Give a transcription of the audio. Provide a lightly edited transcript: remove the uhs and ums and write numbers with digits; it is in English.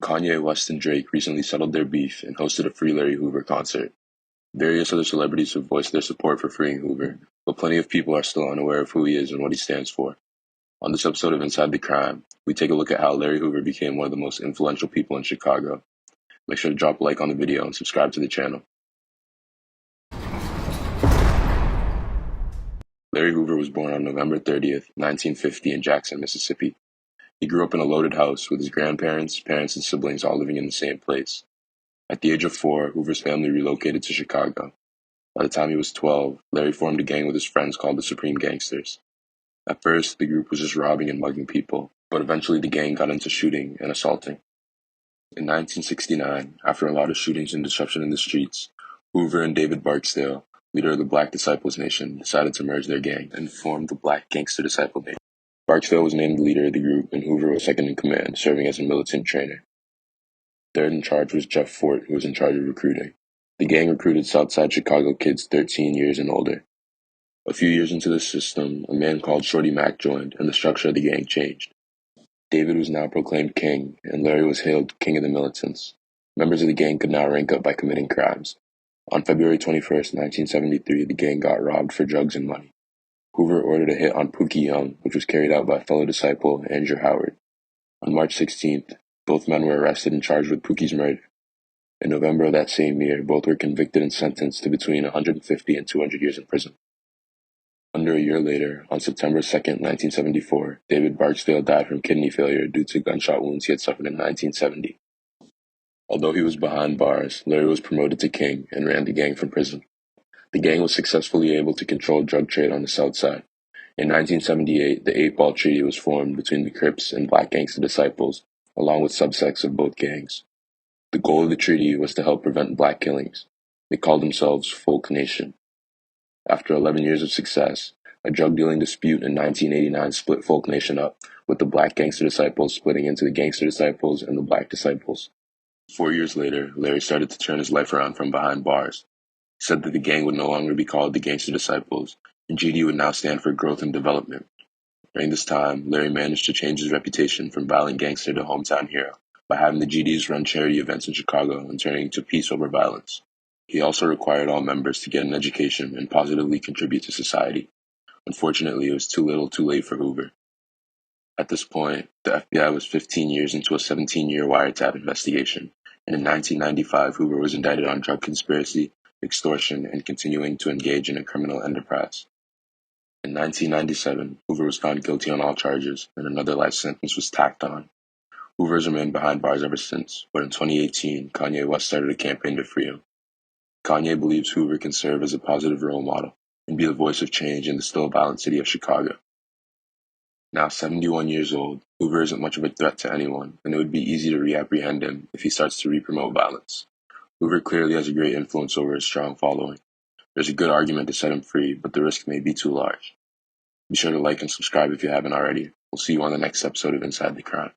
Kanye West and Drake recently settled their beef and hosted a Free Larry Hoover concert. Various other celebrities have voiced their support for freeing Hoover, but plenty of people are still unaware of who he is and what he stands for. On this episode of Inside the Crime, we take a look at how Larry Hoover became one of the most influential people in Chicago. Make sure to drop a like on the video and subscribe to the channel. Larry Hoover was born on November 30th, 1950 in Jackson, Mississippi. He grew up in a loaded house with his grandparents, parents, and siblings all living in the same place. At the age of 4, Hoover's family relocated to Chicago. By the time he was 12, Larry formed a gang with his friends called the Supreme Gangsters. At first, the group was just robbing and mugging people, but eventually the gang got into shooting and assaulting. In 1969, after a lot of shootings and disruption in the streets, Hoover and David Barksdale, leader of the Black Disciples Nation, decided to merge their gang and formed the Black Gangster Disciple Nation. Barksdale was named the leader of the group, and Hoover was second in command, serving as a militant trainer. Third in charge was Jeff Fort, who was in charge of recruiting. The gang recruited Southside Chicago kids 13 years and older. A few years into the system, a man called Shorty Mac joined, and the structure of the gang changed. David was now proclaimed king, and Larry was hailed king of the militants. Members of the gang could now rank up by committing crimes. On February 21st, 1973, the gang got robbed for drugs and money. Hoover ordered a hit on Pookie Young, which was carried out by fellow disciple Andrew Howard. On March 16th, both men were arrested and charged with Pookie's murder. In November of that same year, both were convicted and sentenced to between 150 and 200 years in prison. Under a year later, on September 2nd, 1974, David Barksdale died from kidney failure due to gunshot wounds he had suffered in 1970. Although he was behind bars, Larry was promoted to king and ran the gang from prison. The gang was successfully able to control drug trade on the South Side. In 1978, the 8-Ball Treaty was formed between the Crips and Black Gangster Disciples, along with subsects of both gangs. The goal of the treaty was to help prevent black killings. They called themselves Folk Nation. After 11 years of success, a drug dealing dispute in 1989 split Folk Nation up, with the Black Gangster Disciples splitting into the Gangster Disciples and the Black Disciples. 4 years later, Larry started to turn his life around from behind bars. He said that the gang would no longer be called the Gangster Disciples, and GD would now stand for growth and development. During this time, Larry managed to change his reputation from violent gangster to hometown hero by having the GDs run charity events in Chicago and turning to peace over violence. He also required all members to get an education and positively contribute to society. Unfortunately, it was too little too late for Hoover. At this point, the FBI was 15 years into a 17-year wiretap investigation, and in 1995, Hoover was indicted on drug conspiracy, extortion, and continuing to engage in a criminal enterprise. In 1997, Hoover was found guilty on all charges, and another life sentence was tacked on. Hoover has remained behind bars ever since, but in 2018, Kanye West started a campaign to free him. Kanye believes Hoover can serve as a positive role model and be the voice of change in the still violent city of Chicago. Now 71 years old, Hoover isn't much of a threat to anyone, and it would be easy to reapprehend him if he starts to re-promote violence. Hoover clearly has a great influence over his strong following. There's a good argument to set him free, but the risk may be too large. Be sure to like and subscribe if you haven't already. We'll see you on the next episode of Inside the Crime.